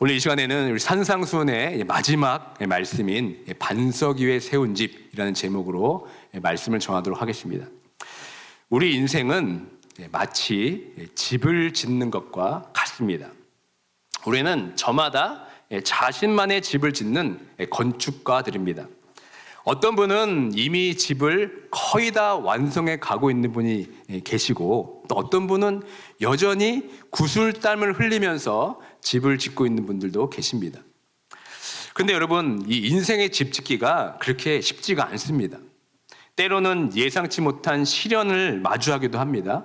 오늘 이 시간에는 우리 산상수훈의 마지막 말씀인 반석 위에 세운 집이라는 제목으로 말씀을 전하도록 하겠습니다. 우리 인생은 마치 집을 짓는 것과 같습니다. 우리는 저마다 자신만의 집을 짓는 건축가들입니다. 어떤 분은 이미 집을 거의 다 완성해 가고 있는 분이 계시고, 또 어떤 분은 여전히 구슬땀을 흘리면서 집을 짓고 있는 분들도 계십니다. 그런데 여러분, 이 인생의 집 짓기가 그렇게 쉽지가 않습니다. 때로는 예상치 못한 시련을 마주하기도 합니다.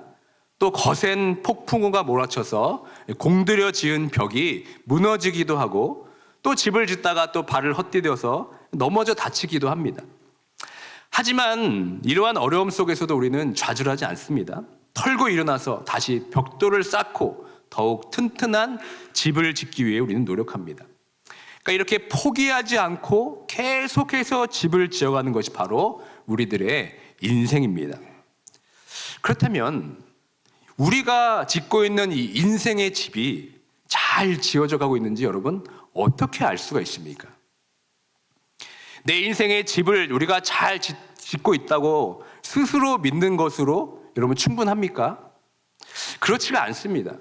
또 거센 폭풍우가 몰아쳐서 공들여 지은 벽이 무너지기도 하고, 또 집을 짓다가 또 발을 헛디뎌서 넘어져 다치기도 합니다. 하지만 이러한 어려움 속에서도 우리는 좌절하지 않습니다. 털고 일어나서 다시 벽돌을 쌓고 더욱 튼튼한 집을 짓기 위해 우리는 노력합니다. 그러니까 이렇게 포기하지 않고 계속해서 집을 지어가는 것이 바로 우리들의 인생입니다. 그렇다면 우리가 짓고 있는 이 인생의 집이 잘 지어져 가고 있는지 여러분 어떻게 알 수가 있습니까? 내 인생의 집을 우리가 잘 짓고 있다고 스스로 믿는 것으로 여러분 충분합니까? 그렇지가 않습니다.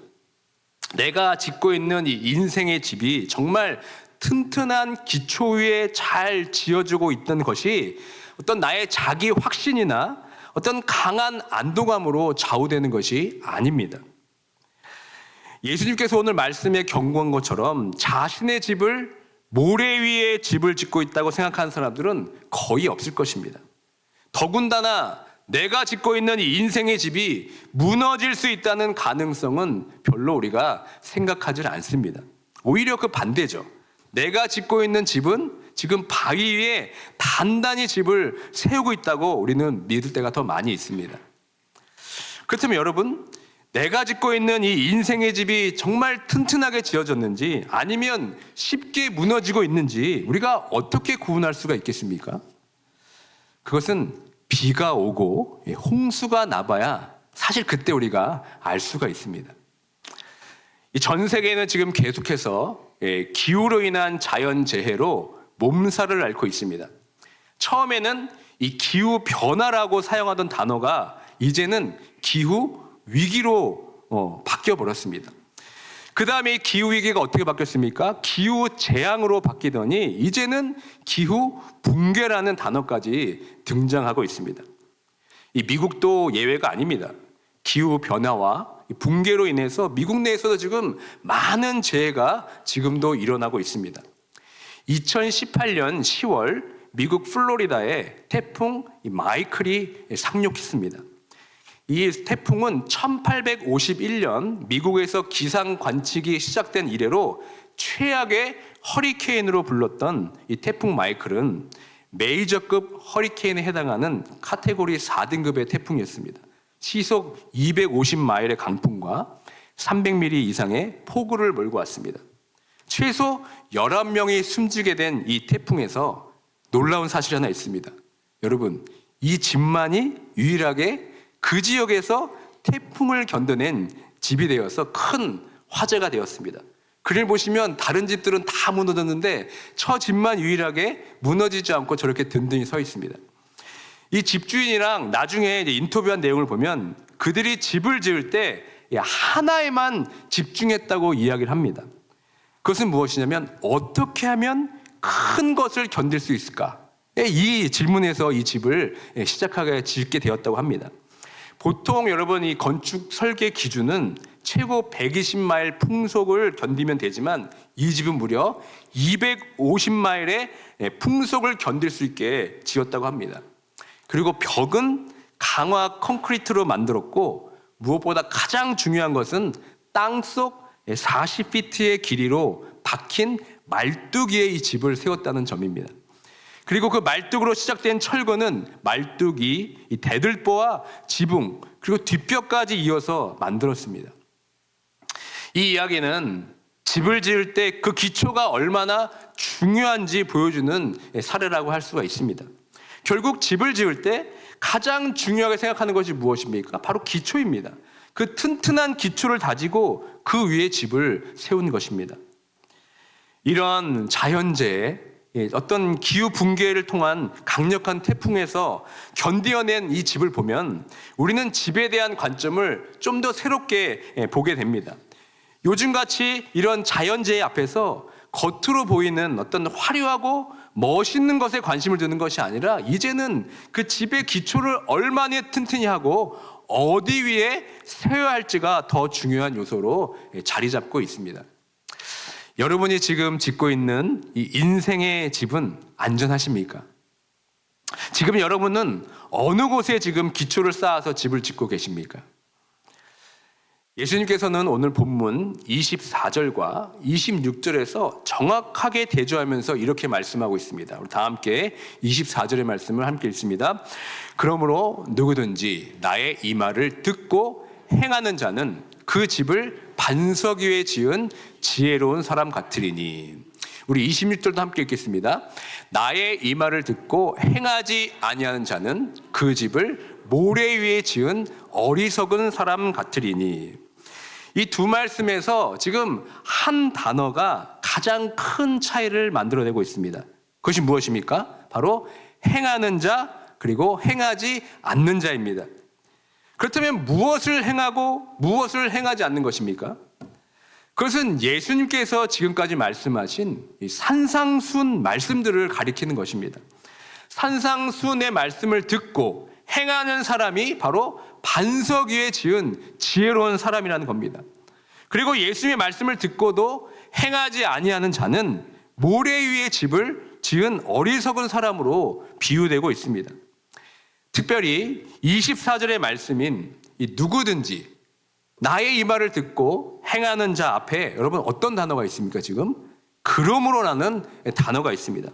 내가 짓고 있는 이 인생의 집이 정말 튼튼한 기초 위에 잘 지어지고 있던 것이 어떤 나의 자기 확신이나 어떤 강한 안도감으로 좌우되는 것이 아닙니다. 예수님께서 오늘 말씀에 경고한 것처럼 자신의 집을 모래 위에 집을 짓고 있다고 생각하는 사람들은 거의 없을 것입니다. 더군다나 내가 짓고 있는 이 인생의 집이 무너질 수 있다는 가능성은 별로 우리가 생각하지 않습니다. 오히려 그 반대죠. 내가 짓고 있는 집은 지금 바위 위에 단단히 집을 세우고 있다고 우리는 믿을 때가 더 많이 있습니다. 그렇다면 여러분, 내가 짓고 있는 이 인생의 집이 정말 튼튼하게 지어졌는지 아니면 쉽게 무너지고 있는지 우리가 어떻게 구분할 수가 있겠습니까? 그것은 비가 오고 홍수가 나봐야 사실 그때 우리가 알 수가 있습니다. 전 세계는 지금 계속해서 기후로 인한 자연재해로 몸살을 앓고 있습니다. 처음에는 이 기후 변화라고 사용하던 단어가 이제는 기후 위기로 바뀌어버렸습니다. 그 다음에 이 기후위기가 어떻게 바뀌었습니까? 기후재앙으로 바뀌더니 이제는 기후붕괴라는 단어까지 등장하고 있습니다. 이 미국도 예외가 아닙니다. 기후변화와 붕괴로 인해서 미국 내에서도 지금 많은 재해가 지금도 일어나고 있습니다. 2018년 10월 미국 플로리다에 태풍 마이클이 상륙했습니다. 이 태풍은 1851년 미국에서 기상 관측이 시작된 이래로 최악의 허리케인으로 불렸던 이 태풍 마이클은 메이저급 허리케인에 해당하는 카테고리 4등급의 태풍이었습니다. 시속 250마일의 강풍과 300mm 이상의 폭우를 몰고 왔습니다. 최소 11명이 숨지게 된 이 태풍에서 놀라운 사실이 하나 있습니다. 여러분, 이 집만이 유일하게 그 지역에서 태풍을 견뎌낸 집이 되어서 큰 화제가 되었습니다. 그를 보시면 다른 집들은 다 무너졌는데 저 집만 유일하게 무너지지 않고 저렇게 든든히 서 있습니다. 이 집주인이랑 나중에 인터뷰한 내용을 보면 그들이 집을 지을 때 하나에만 집중했다고 이야기를 합니다. 그것은 무엇이냐면 어떻게 하면 큰 것을 견딜 수 있을까? 이 질문에서 이 집을 시작하게 짓게 되었다고 합니다. 보통 여러분 이 건축 설계 기준은 최고 120마일 풍속을 견디면 되지만 이 집은 무려 250마일의 풍속을 견딜 수 있게 지었다고 합니다. 그리고 벽은 강화 콘크리트로 만들었고 무엇보다 가장 중요한 것은 땅속 40피트의 길이로 박힌 말뚝 위에 이 집을 세웠다는 점입니다. 그리고 그 말뚝으로 시작된 철거는 말뚝이 이 대들보와 지붕 그리고 뒷벽까지 이어서 만들었습니다. 이 이야기는 집을 지을 때 그 기초가 얼마나 중요한지 보여주는 사례라고 할 수가 있습니다. 결국 집을 지을 때 가장 중요하게 생각하는 것이 무엇입니까? 바로 기초입니다. 그 튼튼한 기초를 다지고 그 위에 집을 세운 것입니다. 이런 자연재해, 어떤 기후 붕괴를 통한 강력한 태풍에서 견디어낸 이 집을 보면 우리는 집에 대한 관점을 좀 더 새롭게 보게 됩니다. 요즘같이 이런 자연재해 앞에서 겉으로 보이는 어떤 화려하고 멋있는 것에 관심을 두는 것이 아니라 이제는 그 집의 기초를 얼마나 튼튼히 하고 어디 위에 세워야 할지가 더 중요한 요소로 자리 잡고 있습니다. 여러분이 지금 짓고 있는 이 인생의 집은 안전하십니까? 지금 여러분은 어느 곳에 지금 기초를 쌓아서 집을 짓고 계십니까? 예수님께서는 오늘 본문 24절과 26절에서 정확하게 대조하면서 이렇게 말씀하고 있습니다. 우리 다 함께 24절의 말씀을 함께 읽습니다. 그러므로 누구든지 나의 이 말을 듣고 행하는 자는 그 집을 반석 위에 지은 지혜로운 사람 같으리니. 우리 26절도 함께 읽겠습니다. 나의 이 말을 듣고 행하지 아니하는 자는 그 집을 모래 위에 지은 어리석은 사람 같으리니. 이 두 말씀에서 지금 한 단어가 가장 큰 차이를 만들어내고 있습니다. 그것이 무엇입니까? 바로 행하는 자 그리고 행하지 않는 자입니다. 그렇다면 무엇을 행하고 무엇을 행하지 않는 것입니까? 그것은 예수님께서 지금까지 말씀하신 이 산상순 말씀들을 가리키는 것입니다. 산상순의 말씀을 듣고 행하는 사람이 바로 반석 위에 지은 지혜로운 사람이라는 겁니다. 그리고 예수님의 말씀을 듣고도 행하지 아니하는 자는 모래 위에 집을 지은 어리석은 사람으로 비유되고 있습니다. 특별히 24절의 말씀인 이 누구든지 나의 이 말을 듣고 행하는 자 앞에 여러분 어떤 단어가 있습니까? 지금 그러므로라는 단어가 있습니다.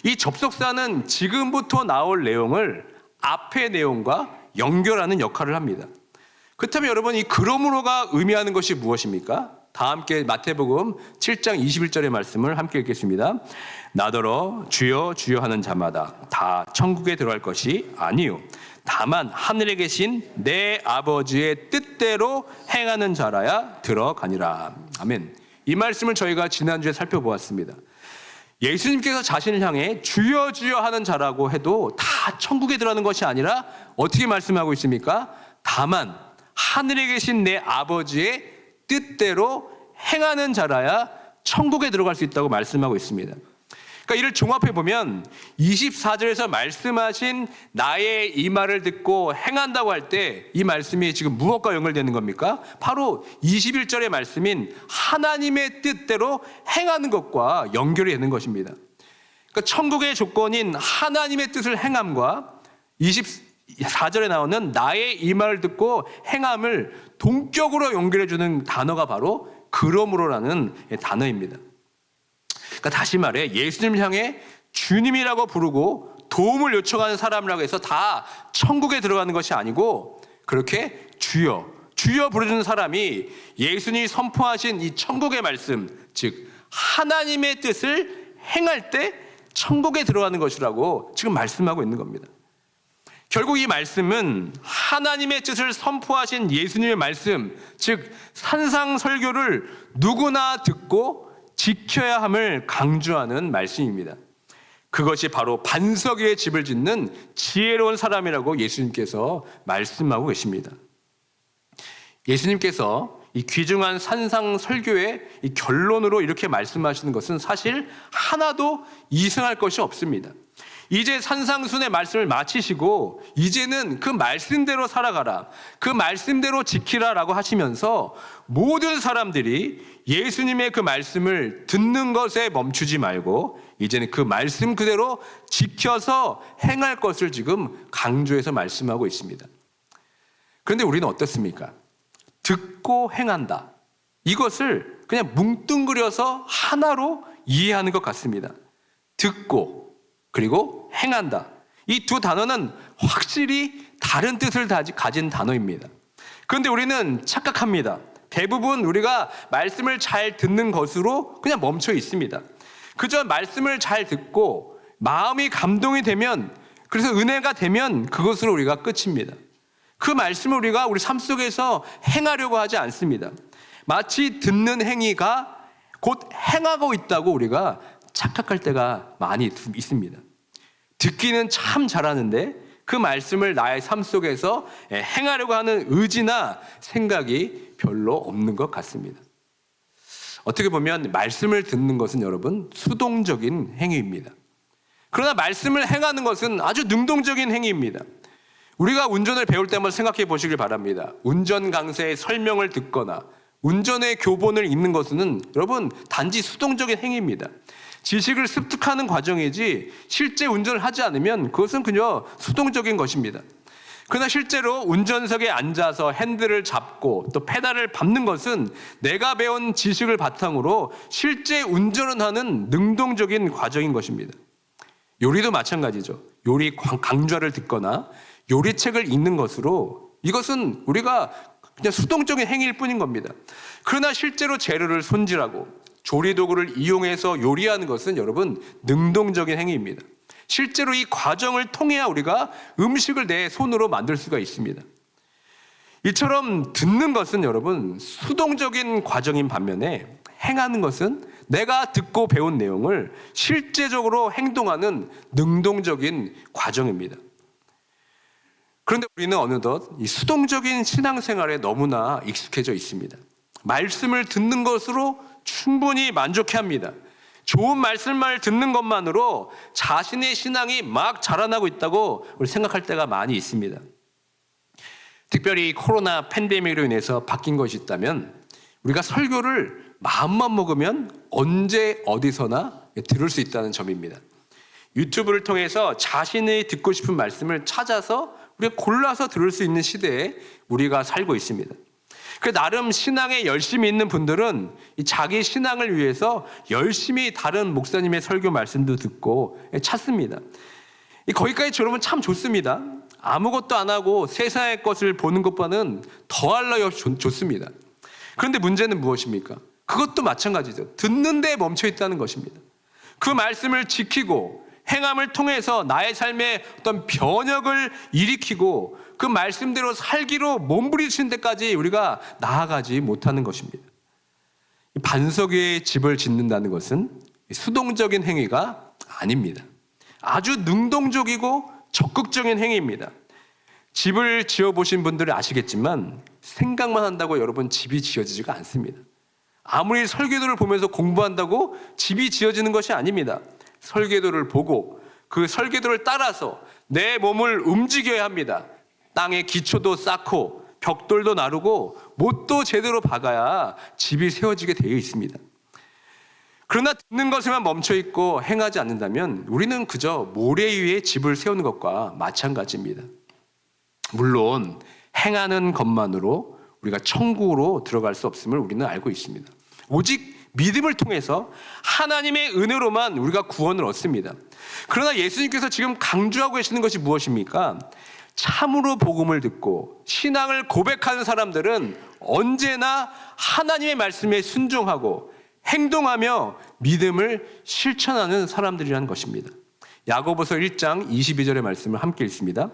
이 접속사는 지금부터 나올 내용을 앞의 내용과 연결하는 역할을 합니다. 그렇다면 여러분 이 그러므로가 의미하는 것이 무엇입니까? 다 함께 마태복음 7장 21절의 말씀을 함께 읽겠습니다. 나더러 주여 주여 하는 자마다 다 천국에 들어갈 것이 아니요 다만 하늘에 계신 내 아버지의 뜻대로 행하는 자라야 들어가니라. 아멘. 이 말씀을 저희가 지난주에 살펴보았습니다. 예수님께서 자신을 향해 주여 주여 하는 자라고 해도 다 천국에 들어가는 것이 아니라 어떻게 말씀하고 있습니까? 다만 하늘에 계신 내 아버지의 뜻대로 행하는 자라야 천국에 들어갈 수 있다고 말씀하고 있습니다. 그러니까 이를 종합해 보면 24절에서 말씀하신 나의 이 말을 듣고 행한다고 할 때 이 말씀이 지금 무엇과 연결되는 겁니까? 바로 21절의 말씀인 하나님의 뜻대로 행하는 것과 연결이 되는 것입니다. 그러니까 천국의 조건인 하나님의 뜻을 행함과 24절에 나오는 나의 이 말을 듣고 행함을 동격으로 연결해 주는 단어가 바로 그러므로라는 단어입니다. 그러니까 다시 말해 예수님을 향해 주님이라고 부르고 도움을 요청하는 사람이라고 해서 다 천국에 들어가는 것이 아니고 그렇게 주여 주여 부르는 사람이 예수님이 선포하신 이 천국의 말씀 즉 하나님의 뜻을 행할 때 천국에 들어가는 것이라고 지금 말씀하고 있는 겁니다. 결국 이 말씀은 하나님의 뜻을 선포하신 예수님의 말씀 즉 산상설교를 누구나 듣고 지켜야 함을 강조하는 말씀입니다. 그것이 바로 반석 위에 집을 짓는 지혜로운 사람이라고 예수님께서 말씀하고 계십니다. 예수님께서 이 귀중한 산상설교의 이 결론으로 이렇게 말씀하시는 것은 사실 하나도 이상할 것이 없습니다. 이제 산상순의 말씀을 마치시고 이제는 그 말씀대로 살아가라, 그 말씀대로 지키라라고 하시면서 모든 사람들이 예수님의 그 말씀을 듣는 것에 멈추지 말고 이제는 그 말씀 그대로 지켜서 행할 것을 지금 강조해서 말씀하고 있습니다. 그런데 우리는 어떻습니까? 듣고 행한다. 이것을 그냥 뭉뚱그려서 하나로 이해하는 것 같습니다. 듣고 그리고 행한다. 이 두 단어는 확실히 다른 뜻을 가진 단어입니다. 그런데 우리는 착각합니다. 대부분 우리가 말씀을 잘 듣는 것으로 그냥 멈춰 있습니다. 그저 말씀을 잘 듣고 마음이 감동이 되면 그래서 은혜가 되면 그것으로 우리가 끝입니다. 그 말씀을 우리가 우리 삶 속에서 행하려고 하지 않습니다. 마치 듣는 행위가 곧 행하고 있다고 우리가 착각할 때가 많이 있습니다. 듣기는 참 잘하는데 그 말씀을 나의 삶 속에서 행하려고 하는 의지나 생각이 별로 없는 것 같습니다. 어떻게 보면 말씀을 듣는 것은 여러분 수동적인 행위입니다. 그러나 말씀을 행하는 것은 아주 능동적인 행위입니다. 우리가 운전을 배울 때 한번 생각해 보시길 바랍니다. 운전 강사의 설명을 듣거나 운전의 교본을 읽는 것은 여러분 단지 수동적인 행위입니다. 지식을 습득하는 과정이지 실제 운전을 하지 않으면 그것은 그냥 수동적인 것입니다. 그러나 실제로 운전석에 앉아서 핸들을 잡고 또 페달을 밟는 것은 내가 배운 지식을 바탕으로 실제 운전을 하는 능동적인 과정인 것입니다. 요리도 마찬가지죠. 요리 강좌를 듣거나 요리책을 읽는 것으로 이것은 우리가 그냥 수동적인 행위일 뿐인 겁니다. 그러나 실제로 재료를 손질하고 조리도구를 이용해서 요리하는 것은 여러분 능동적인 행위입니다. 실제로 이 과정을 통해야 우리가 음식을 내 손으로 만들 수가 있습니다. 이처럼 듣는 것은 여러분 수동적인 과정인 반면에 행하는 것은 내가 듣고 배운 내용을 실제적으로 행동하는 능동적인 과정입니다. 그런데 우리는 어느덧 이 수동적인 신앙생활에 너무나 익숙해져 있습니다. 말씀을 듣는 것으로 충분히 만족해합니다. 좋은 말씀을 듣는 것만으로 자신의 신앙이 막 자라나고 있다고 우리 생각할 때가 많이 있습니다. 특별히 코로나 팬데믹으로 인해서 바뀐 것이 있다면 우리가 설교를 마음만 먹으면 언제 어디서나 들을 수 있다는 점입니다. 유튜브를 통해서 자신이 듣고 싶은 말씀을 찾아서 우리가 골라서 들을 수 있는 시대에 우리가 살고 있습니다. 그 나름 신앙에 열심히 있는 분들은 자기 신앙을 위해서 열심히 다른 목사님의 설교 말씀도 듣고 찾습니다. 거기까지 여러분 참 좋습니다. 아무것도 안 하고 세상의 것을 보는 것보다는 더할 나위 없이 좋습니다. 그런데 문제는 무엇입니까? 그것도 마찬가지죠. 듣는 데 멈춰 있다는 것입니다. 그 말씀을 지키고 행함을 통해서 나의 삶에 어떤 변혁을 일으키고 그 말씀대로 살기로 몸부림치는 데까지 우리가 나아가지 못하는 것입니다. 반석 위에 집을 짓는다는 것은 수동적인 행위가 아닙니다. 아주 능동적이고 적극적인 행위입니다. 집을 지어보신 분들은 아시겠지만 생각만 한다고 여러분 집이 지어지지가 않습니다. 아무리 설계도를 보면서 공부한다고 집이 지어지는 것이 아닙니다. 설계도를 보고 그 설계도를 따라서 내 몸을 움직여야 합니다. 땅에 기초도 쌓고 벽돌도 나르고 못도 제대로 박아야 집이 세워지게 되어 있습니다. 그러나 듣는 것에만 멈춰 있고 행하지 않는다면 우리는 그저 모래 위에 집을 세우는 것과 마찬가지입니다. 물론 행하는 것만으로 우리가 천국으로 들어갈 수 없음을 우리는 알고 있습니다. 오직 믿음을 통해서 하나님의 은혜로만 우리가 구원을 얻습니다. 그러나 예수님께서 지금 강조하고 계시는 것이 무엇입니까? 참으로 복음을 듣고 신앙을 고백하는 사람들은 언제나 하나님의 말씀에 순종하고 행동하며 믿음을 실천하는 사람들이라는 것입니다. 야고보서 1장 22절의 말씀을 함께 읽습니다.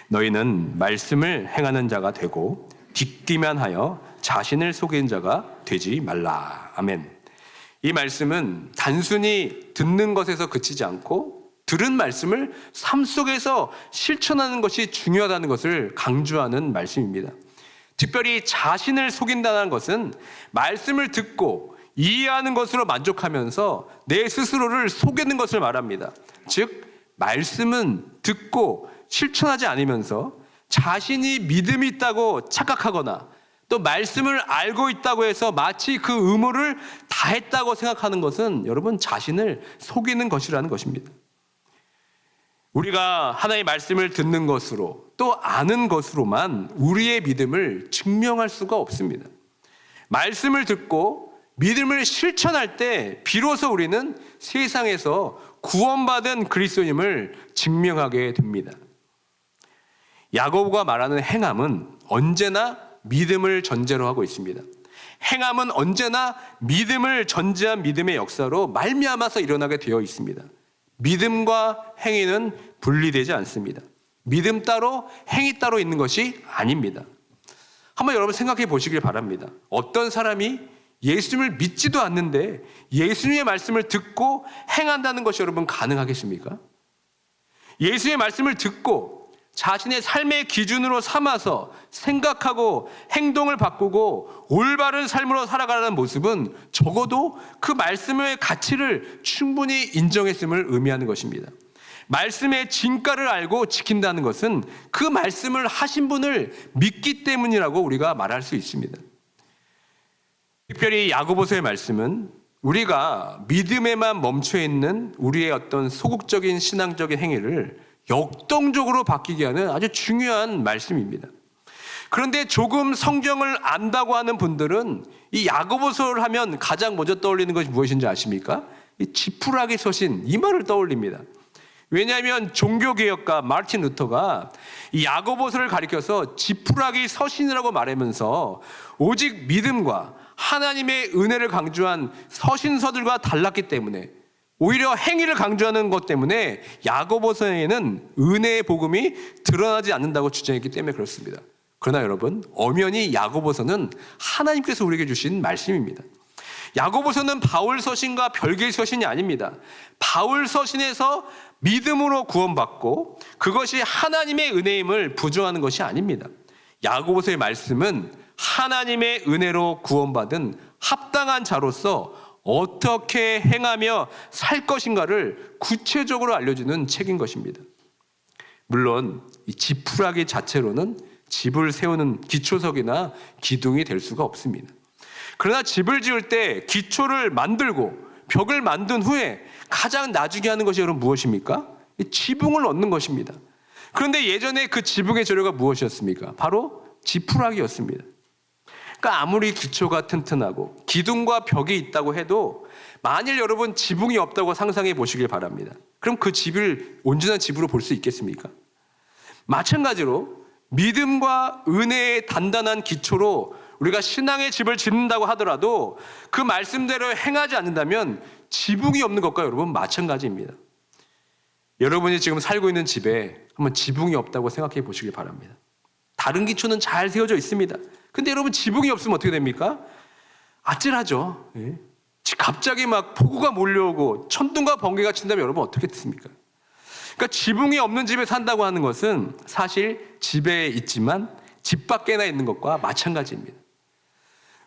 너희는 말씀을 행하는 자가 되고 듣기만 하여 자신을 속이는 자가 되지 말라. 아멘. 이 말씀은 단순히 듣는 것에서 그치지 않고 들은 말씀을 삶 속에서 실천하는 것이 중요하다는 것을 강조하는 말씀입니다. 특별히 자신을 속인다는 것은 말씀을 듣고 이해하는 것으로 만족하면서 내 스스로를 속이는 것을 말합니다. 즉 말씀은 듣고 실천하지 않으면서 자신이 믿음이 있다고 착각하거나 또 말씀을 알고 있다고 해서 마치 그 의무를 다했다고 생각하는 것은 여러분 자신을 속이는 것이라는 것입니다. 우리가 하나님의 말씀을 듣는 것으로 또 아는 것으로만 우리의 믿음을 증명할 수가 없습니다. 말씀을 듣고 믿음을 실천할 때 비로소 우리는 세상에서 구원받은 그리스도인임을 증명하게 됩니다. 야고보가 말하는 행함은 언제나 믿음을 전제로 하고 있습니다. 행함은 언제나 믿음을 전제한 믿음의 역사로 말미암아서 일어나게 되어 있습니다. 믿음과 행위는 분리되지 않습니다. 믿음 따로 행위 따로 있는 것이 아닙니다. 한번 여러분 생각해 보시길 바랍니다. 어떤 사람이 예수님을 믿지도 않는데 예수님의 말씀을 듣고 행한다는 것이 여러분 가능하겠습니까? 예수님의 말씀을 듣고 자신의 삶의 기준으로 삼아서 생각하고 행동을 바꾸고 올바른 삶으로 살아가는 모습은 적어도 그 말씀의 가치를 충분히 인정했음을 의미하는 것입니다. 말씀의 진가를 알고 지킨다는 것은 그 말씀을 하신 분을 믿기 때문이라고 우리가 말할 수 있습니다. 특별히 야고보서의 말씀은 우리가 믿음에만 멈춰 있는 우리의 어떤 소극적인 신앙적인 행위를 역동적으로 바뀌게 하는 아주 중요한 말씀입니다. 그런데 조금 성경을 안다고 하는 분들은 이 야고보서를 하면 가장 먼저 떠올리는 것이 무엇인지 아십니까? 이 지푸라기 서신, 이 말을 떠올립니다. 왜냐하면 종교개혁가 마르틴 루터가 이 야고보서를 가리켜서 지푸라기 서신이라고 말하면서 오직 믿음과 하나님의 은혜를 강조한 서신서들과 달랐기 때문에, 오히려 행위를 강조하는 것 때문에 야고보서에는 은혜의 복음이 드러나지 않는다고 주장했기 때문에 그렇습니다. 그러나 여러분, 엄연히 야고보서는 하나님께서 우리에게 주신 말씀입니다. 야고보서는 바울 서신과 별개의 서신이 아닙니다. 바울 서신에서 믿음으로 구원받고 그것이 하나님의 은혜임을 부정하는 것이 아닙니다. 야고보서의 말씀은 하나님의 은혜로 구원받은 합당한 자로서 어떻게 행하며 살 것인가를 구체적으로 알려주는 책인 것입니다. 물론 이 지푸라기 자체로는 집을 세우는 기초석이나 기둥이 될 수가 없습니다. 그러나 집을 지을 때 기초를 만들고 벽을 만든 후에 가장 나중에 하는 것이 여러분 무엇입니까? 지붕을 넣는 것입니다. 그런데 예전에 그 지붕의 재료가 무엇이었습니까? 바로 지푸라기였습니다. 그러니까 아무리 기초가 튼튼하고 기둥과 벽이 있다고 해도 만일 여러분 지붕이 없다고 상상해 보시길 바랍니다. 그럼 그 집을 온전한 집으로 볼 수 있겠습니까? 마찬가지로 믿음과 은혜의 단단한 기초로 우리가 신앙의 집을 짓는다고 하더라도 그 말씀대로 행하지 않는다면 지붕이 없는 것과 여러분 마찬가지입니다. 여러분이 지금 살고 있는 집에 한번 지붕이 없다고 생각해 보시길 바랍니다. 다른 기초는 잘 세워져 있습니다. 근데 여러분 지붕이 없으면 어떻게 됩니까? 아찔하죠. 예? 갑자기 막 폭우가 몰려오고 천둥과 번개가 친다면 여러분 어떻게 됐습니까? 그러니까 지붕이 없는 집에 산다고 하는 것은 사실 집에 있지만 집 밖에나 있는 것과 마찬가지입니다.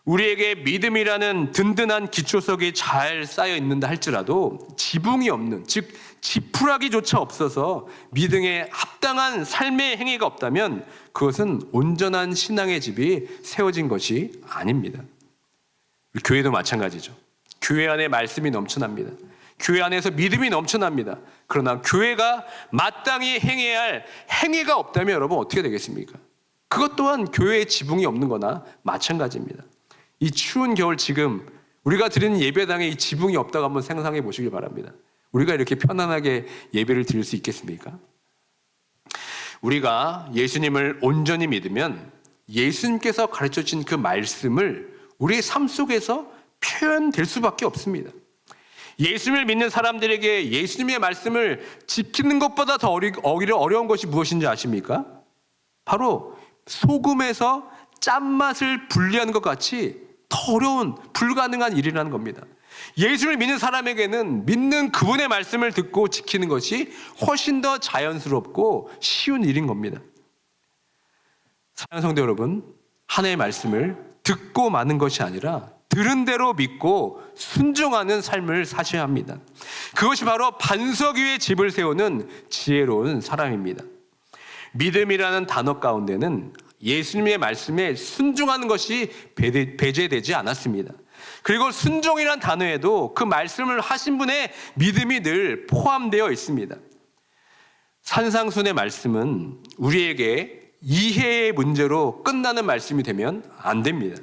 우리에게 믿음이라는 든든한 기초석이 잘 쌓여 있는다 할지라도 지붕이 없는, 즉 지푸라기조차 없어서 믿음에 합당한 삶의 행위가 없다면 그것은 온전한 신앙의 집이 세워진 것이 아닙니다. 교회도 마찬가지죠. 교회 안에 말씀이 넘쳐납니다. 교회 안에서 믿음이 넘쳐납니다. 그러나 교회가 마땅히 행해야 할 행위가 없다면 여러분 어떻게 되겠습니까? 그것 또한 교회의 지붕이 없는 거나 마찬가지입니다. 이 추운 겨울 지금 우리가 드리는 예배당에 이 지붕이 없다고 한번 상상해 보시길 바랍니다. 우리가 이렇게 편안하게 예배를 드릴 수 있겠습니까? 우리가 예수님을 온전히 믿으면 예수님께서 가르쳐 주신 그 말씀을 우리의 삶 속에서 표현될 수밖에 없습니다. 예수님을 믿는 사람들에게 예수님의 말씀을 지키는 것보다 더 오히려 어려운 것이 무엇인지 아십니까? 바로 소금에서 짠맛을 분리하는 것 같이 더 어려운 불가능한 일이라는 겁니다. 예수를 믿는 사람에게는 믿는 그분의 말씀을 듣고 지키는 것이 훨씬 더 자연스럽고 쉬운 일인 겁니다. 사랑하는 성도 여러분, 하나님의 말씀을 듣고 마는 것이 아니라 들은 대로 믿고 순종하는 삶을 사셔야 합니다. 그것이 바로 반석 위에 집을 세우는 지혜로운 사람입니다. 믿음이라는 단어 가운데는 예수님의 말씀에 순종하는 것이 배제되지 않았습니다. 그리고 순종이란 단어에도 그 말씀을 하신 분의 믿음이 늘 포함되어 있습니다. 산상순의 말씀은 우리에게 이해의 문제로 끝나는 말씀이 되면 안 됩니다.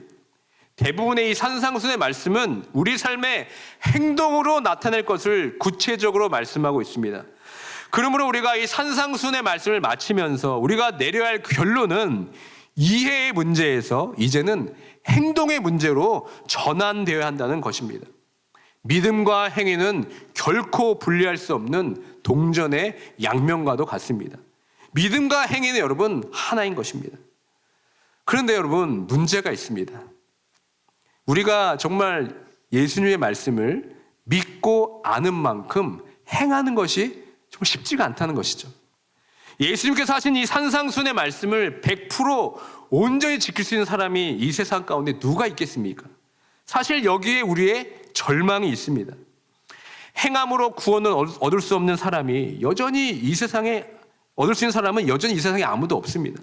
대부분의 이 산상순의 말씀은 우리 삶의 행동으로 나타낼 것을 구체적으로 말씀하고 있습니다. 그러므로 우리가 이 산상순의 말씀을 마치면서 우리가 내려야 할 결론은 이해의 문제에서 이제는 행동의 문제로 전환되어야 한다는 것입니다. 믿음과 행위는 결코 분리할 수 없는 동전의 양면과도 같습니다. 믿음과 행위는 여러분 하나인 것입니다. 그런데 여러분 문제가 있습니다. 우리가 정말 예수님의 말씀을 믿고 아는 만큼 행하는 것이 정말 쉽지가 않다는 것이죠. 예수님께서 하신 이 산상순의 말씀을 100% 온전히 지킬 수 있는 사람이 이 세상 가운데 누가 있겠습니까? 사실 여기에 우리의 절망이 있습니다. 행함으로 구원을 얻을 수 없는 사람이 여전히 이 세상에 얻을 수 있는 사람은 여전히 이 세상에 아무도 없습니다.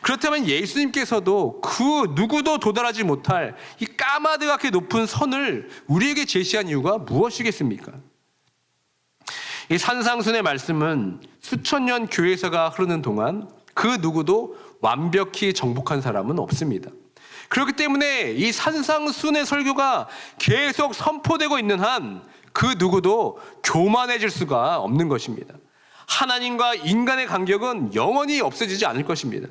그렇다면 예수님께서도 그 누구도 도달하지 못할 이 까마득하게 높은 선을 우리에게 제시한 이유가 무엇이겠습니까? 이 산상순의 말씀은 수천 년 교회사가 흐르는 동안 그 누구도 완벽히 정복한 사람은 없습니다. 그렇기 때문에 이 산상순의 설교가 계속 선포되고 있는 한 그 누구도 교만해질 수가 없는 것입니다. 하나님과 인간의 간격은 영원히 없어지지 않을 것입니다.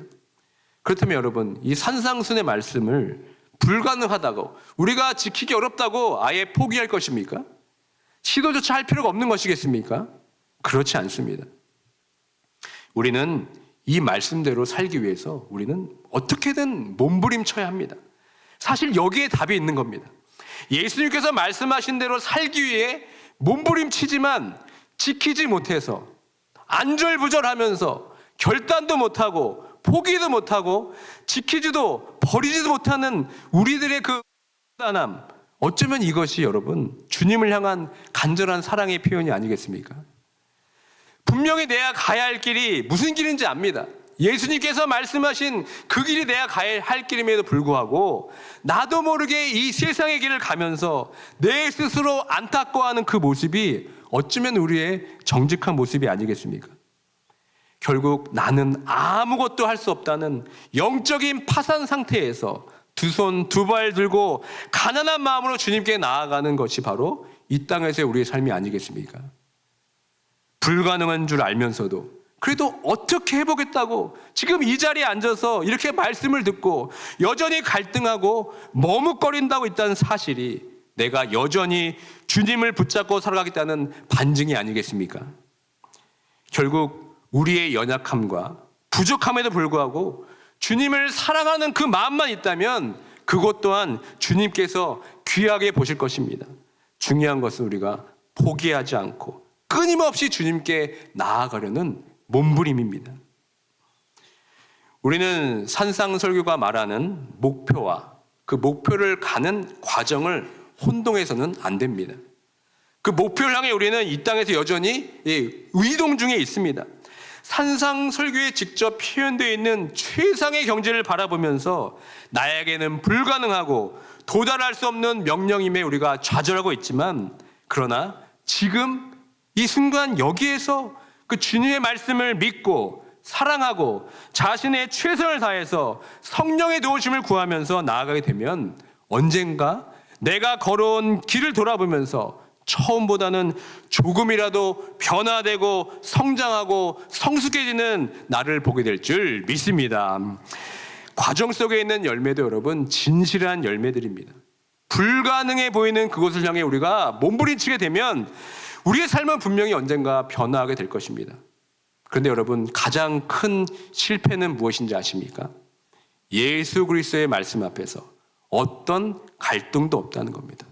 그렇다면 여러분, 이 산상순의 말씀을 불가능하다고, 우리가 지키기 어렵다고 아예 포기할 것입니까? 시도조차 할 필요가 없는 것이겠습니까? 그렇지 않습니다. 우리는 이 말씀대로 살기 위해서 우리는 어떻게든 몸부림쳐야 합니다. 사실 여기에 답이 있는 겁니다. 예수님께서 말씀하신 대로 살기 위해 몸부림치지만 지키지 못해서 안절부절하면서 결단도 못하고 포기도 못하고 지키지도 버리지도 못하는 우리들의 그 단함, 어쩌면 이것이 여러분 주님을 향한 간절한 사랑의 표현이 아니겠습니까? 분명히 내가 가야 할 길이 무슨 길인지 압니다. 예수님께서 말씀하신 그 길이 내가 가야 할 길임에도 불구하고 나도 모르게 이 세상의 길을 가면서 내 스스로 안타까워하는 그 모습이 어쩌면 우리의 정직한 모습이 아니겠습니까? 결국 나는 아무것도 할 수 없다는 영적인 파산 상태에서 두 손 두 발 들고 가난한 마음으로 주님께 나아가는 것이 바로 이 땅에서의 우리의 삶이 아니겠습니까? 불가능한 줄 알면서도 그래도 어떻게 해보겠다고 지금 이 자리에 앉아서 이렇게 말씀을 듣고 여전히 갈등하고 머뭇거린다고 있다는 사실이 내가 여전히 주님을 붙잡고 살아가겠다는 반증이 아니겠습니까? 결국 우리의 연약함과 부족함에도 불구하고 주님을 사랑하는 그 마음만 있다면 그것 또한 주님께서 귀하게 보실 것입니다. 중요한 것은 우리가 포기하지 않고 끊임없이 주님께 나아가려는 몸부림입니다. 우리는 산상설교가 말하는 목표와 그 목표를 가는 과정을 혼동해서는 안 됩니다. 그 목표를 향해 우리는 이 땅에서 여전히 의동 중에 있습니다. 산상설교에 직접 표현되어 있는 최상의 경지를 바라보면서 나에게는 불가능하고 도달할 수 없는 명령임에 우리가 좌절하고 있지만, 그러나 지금 이 순간 여기에서 그 주님의 말씀을 믿고 사랑하고 자신의 최선을 다해서 성령의 도우심을 구하면서 나아가게 되면 언젠가 내가 걸어온 길을 돌아보면서 처음보다는 조금이라도 변화되고 성장하고 성숙해지는 나를 보게 될 줄 믿습니다. 과정 속에 있는 열매도 여러분 진실한 열매들입니다. 불가능해 보이는 그것을 향해 우리가 몸부림치게 되면 우리의 삶은 분명히 언젠가 변화하게 될 것입니다. 그런데 여러분, 가장 큰 실패는 무엇인지 아십니까? 예수 그리스도의 말씀 앞에서 어떤 갈등도 없다는 겁니다.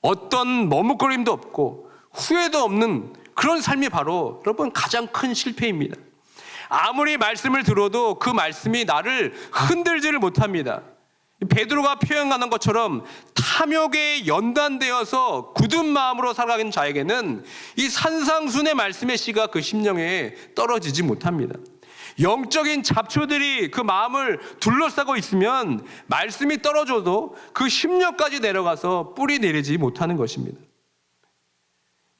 어떤 머뭇거림도 없고 후회도 없는 그런 삶이 바로 여러분 가장 큰 실패입니다. 아무리 말씀을 들어도 그 말씀이 나를 흔들지를 못합니다. 베드로가 표현하는 것처럼 탐욕에 연단되어서 굳은 마음으로 살아가는 자에게는 이 산상순의 말씀의 씨가 그 심령에 떨어지지 못합니다. 영적인 잡초들이 그 마음을 둘러싸고 있으면 말씀이 떨어져도 그 심령까지 내려가서 뿌리 내리지 못하는 것입니다.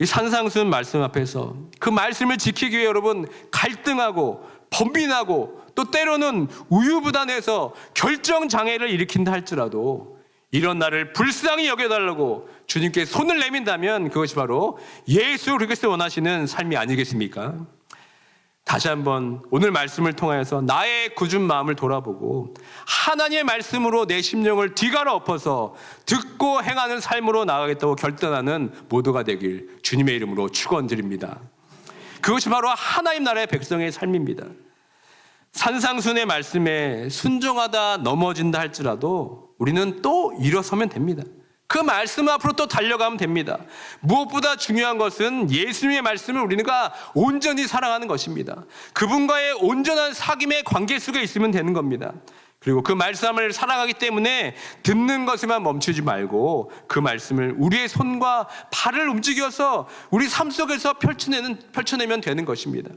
이 산상순 말씀 앞에서 그 말씀을 지키기 위해 여러분 갈등하고 번민하고 또 때로는 우유부단해서 결정장애를 일으킨다 할지라도 이런 나를 불쌍히 여겨달라고 주님께 손을 내민다면 그것이 바로 예수 그리스도 원하시는 삶이 아니겠습니까? 다시 한번 오늘 말씀을 통하여서 나의 굳은 마음을 돌아보고 하나님의 말씀으로 내 심령을 뒤갈아 엎어서 듣고 행하는 삶으로 나아가겠다고 결단하는 모두가 되길 주님의 이름으로 축원드립니다. 그것이 바로 하나님 나라의 백성의 삶입니다. 산상순의 말씀에 순종하다 넘어진다 할지라도 우리는 또 일어서면 됩니다. 그 말씀 앞으로 또 달려가면 됩니다. 무엇보다 중요한 것은 예수님의 말씀을 우리가 온전히 사랑하는 것입니다. 그분과의 온전한 사귐의 관계 속에 있으면 되는 겁니다. 그리고 그 말씀을 사랑하기 때문에 듣는 것에만 멈추지 말고 그 말씀을 우리의 손과 발을 움직여서 우리 삶 속에서 펼쳐내면 되는 것입니다.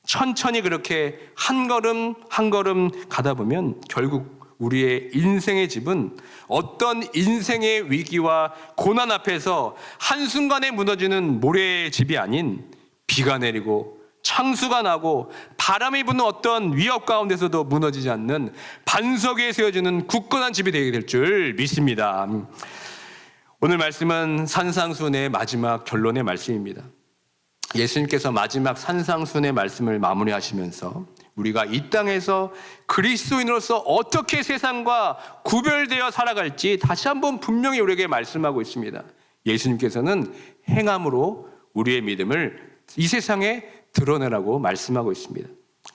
천천히 그렇게 한 걸음 한 걸음 가다 보면 결국 우리의 인생의 집은 어떤 인생의 위기와 고난 앞에서 한순간에 무너지는 모래의 집이 아닌 비가 내리고 창수가 나고 바람이 부는 어떤 위협 가운데서도 무너지지 않는 반석 위에 세워지는 굳건한 집이 되게 될 줄 믿습니다. 오늘 말씀은 산상순의 마지막 결론의 말씀입니다. 예수님께서 마지막 산상순의 말씀을 마무리하시면서 우리가 이 땅에서 그리스도인으로서 어떻게 세상과 구별되어 살아갈지 다시 한번 분명히 우리에게 말씀하고 있습니다. 예수님께서는 행함으로 우리의 믿음을 이 세상에 드러내라고 말씀하고 있습니다.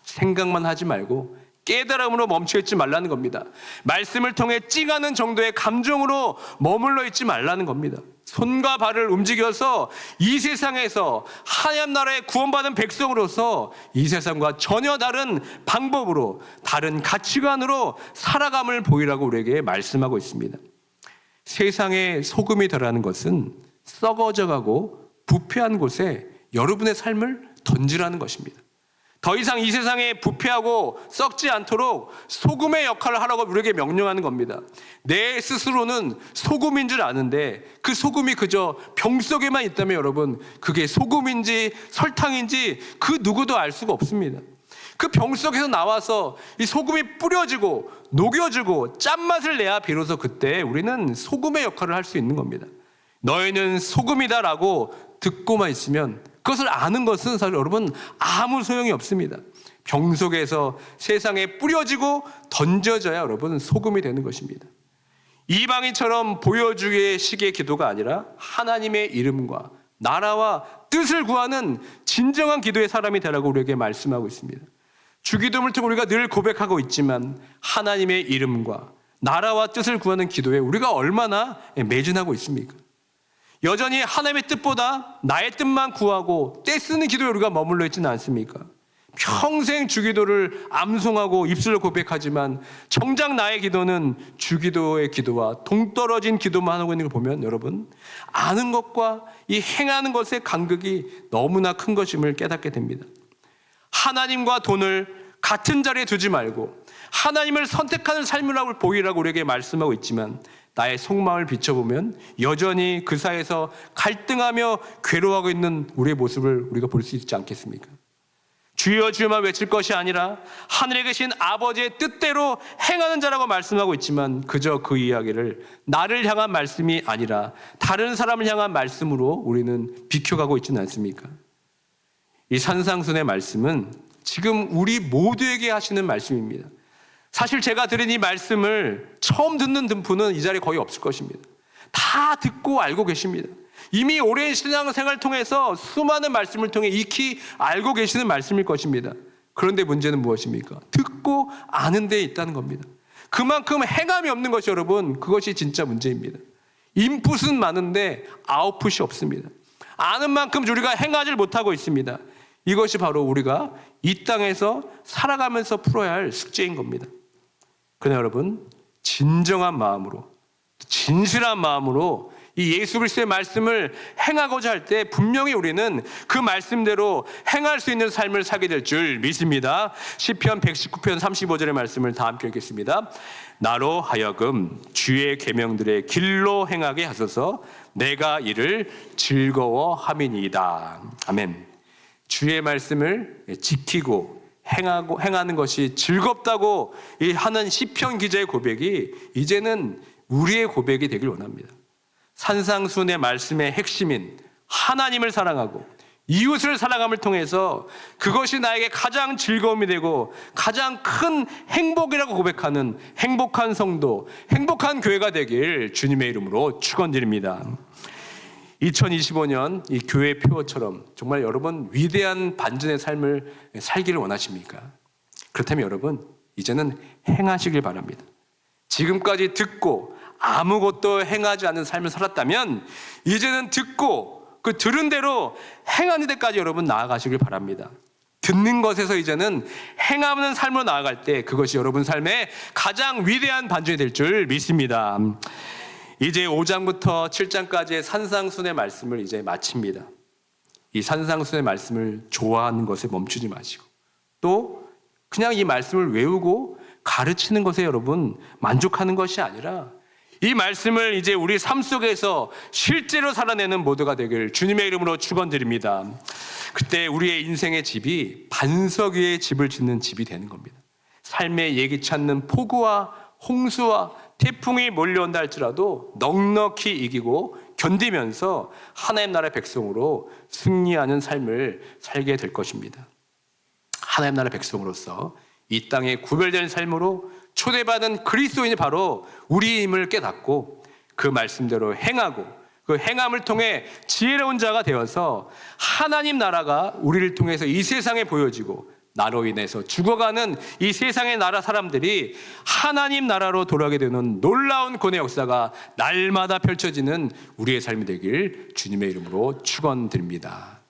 생각만 하지 말고 깨달음으로 멈춰있지 말라는 겁니다. 말씀을 통해 찡하는 정도의 감정으로 머물러 있지 말라는 겁니다. 손과 발을 움직여서 이 세상에서 하나님 나라에 구원받은 백성으로서 이 세상과 전혀 다른 방법으로 다른 가치관으로 살아감을 보이라고 우리에게 말씀하고 있습니다. 세상에 소금이 되라는 것은 썩어져가고 부패한 곳에 여러분의 삶을 던지라는 것입니다. 더 이상 이 세상에 부패하고 썩지 않도록 소금의 역할을 하라고 우리에게 명령하는 겁니다. 내 스스로는 소금인 줄 아는데 그 소금이 그저 병 속에만 있다면 여러분 그게 소금인지 설탕인지 그 누구도 알 수가 없습니다. 그 병 속에서 나와서 이 소금이 뿌려지고 녹여지고 짠맛을 내야 비로소 그때 우리는 소금의 역할을 할 수 있는 겁니다. 너희는 소금이다라고 듣고만 있으면 그것을 아는 것은 사실 여러분 아무 소용이 없습니다. 병 속에서 세상에 뿌려지고 던져져야 여러분 소금이 되는 것입니다. 이방인처럼 보여주기의 식의 기도가 아니라 하나님의 이름과 나라와 뜻을 구하는 진정한 기도의 사람이 되라고 우리에게 말씀하고 있습니다. 주기도문을 통해 우리가 늘 고백하고 있지만 하나님의 이름과 나라와 뜻을 구하는 기도에 우리가 얼마나 매진하고 있습니까? 여전히 하나님의 뜻보다 나의 뜻만 구하고 떼쓰는 기도에 우리가 머물러 있지는 않습니까? 평생 주기도를 암송하고 입술로 고백하지만 정작 나의 기도는 주기도의 기도와 동떨어진 기도만 하고 있는 걸 보면 여러분 아는 것과 이 행하는 것의 간극이 너무나 큰 것임을 깨닫게 됩니다. 하나님과 돈을 같은 자리에 두지 말고 하나님을 선택하는 삶이라고 보이라고 우리에게 말씀하고 있지만 나의 속마음을 비춰보면 여전히 그 사이에서 갈등하며 괴로워하고 있는 우리의 모습을 우리가 볼 수 있지 않겠습니까? 주여 주여만 외칠 것이 아니라 하늘에 계신 아버지의 뜻대로 행하는 자라고 말씀하고 있지만 그저 그 이야기를 나를 향한 말씀이 아니라 다른 사람을 향한 말씀으로 우리는 비켜가고 있지는 않습니까? 이 산상순의 말씀은 지금 우리 모두에게 하시는 말씀입니다. 사실 제가 드린 이 말씀을 처음 듣는 분은 이 자리에 거의 없을 것입니다. 다 듣고 알고 계십니다. 이미 오랜 신앙생활을 통해서 수많은 말씀을 통해 익히 알고 계시는 말씀일 것입니다. 그런데 문제는 무엇입니까? 듣고 아는 데 있다는 겁니다. 그만큼 행함이 없는 것이 여러분 그것이 진짜 문제입니다. 인풋은 많은데 아웃풋이 없습니다. 아는 만큼 우리가 행하지 못하고 있습니다. 이것이 바로 우리가 이 땅에서 살아가면서 풀어야 할 숙제인 겁니다. 그러나 여러분 진정한 마음으로 진실한 마음으로 이 예수 그리스도의 말씀을 행하고자 할 때 분명히 우리는 그 말씀대로 행할 수 있는 삶을 살게 될 줄 믿습니다. 시편 119편 35절의 말씀을 다 함께 읽겠습니다. 나로 하여금 주의 계명들의 길로 행하게 하소서 내가 이를 즐거워함이니이다. 아멘. 주의 말씀을 지키고 행하는 것이 즐겁다고 하는 시편 기자의 고백이 이제는 우리의 고백이 되길 원합니다. 산상순의 말씀의 핵심인 하나님을 사랑하고 이웃을 사랑함을 통해서 그것이 나에게 가장 즐거움이 되고 가장 큰 행복이라고 고백하는 행복한 성도, 행복한 교회가 되길 주님의 이름으로 축원드립니다. 2025년 이 교회 표어처럼 정말 여러분 위대한 반전의 삶을 살기를 원하십니까? 그렇다면 여러분, 이제는 행하시길 바랍니다. 지금까지 듣고 아무것도 행하지 않는 삶을 살았다면 이제는 듣고 그 들은 대로 행하는 데까지 여러분 나아가시길 바랍니다. 듣는 것에서 이제는 행하는 삶으로 나아갈 때 그것이 여러분 삶의 가장 위대한 반전이 될 줄 믿습니다. 이제 5장부터 7장까지의 산상순의 말씀을 이제 마칩니다. 이 산상순의 말씀을 좋아하는 것에 멈추지 마시고 또 그냥 이 말씀을 외우고 가르치는 것에 여러분 만족하는 것이 아니라 이 말씀을 이제 우리 삶 속에서 실제로 살아내는 모두가 되길 주님의 이름으로 축원드립니다. 그때 우리의 인생의 집이 반석 위에 집을 짓는 집이 되는 겁니다. 삶에 예기치 않는 폭우와 홍수와 태풍이 몰려온다 할지라도 넉넉히 이기고 견디면서 하나님 나라의 백성으로 승리하는 삶을 살게 될 것입니다. 하나님 나라의 백성으로서 이 땅에 구별된 삶으로 초대받은 그리스도인이 바로 우리임을 깨닫고 그 말씀대로 행하고 그 행함을 통해 지혜로운 자가 되어서 하나님 나라가 우리를 통해서 이 세상에 보여지고 나로 인해서 죽어가는 이 세상의 나라 사람들이 하나님 나라로 돌아가게 되는 놀라운 구원의 역사가 날마다 펼쳐지는 우리의 삶이 되길 주님의 이름으로 축원드립니다.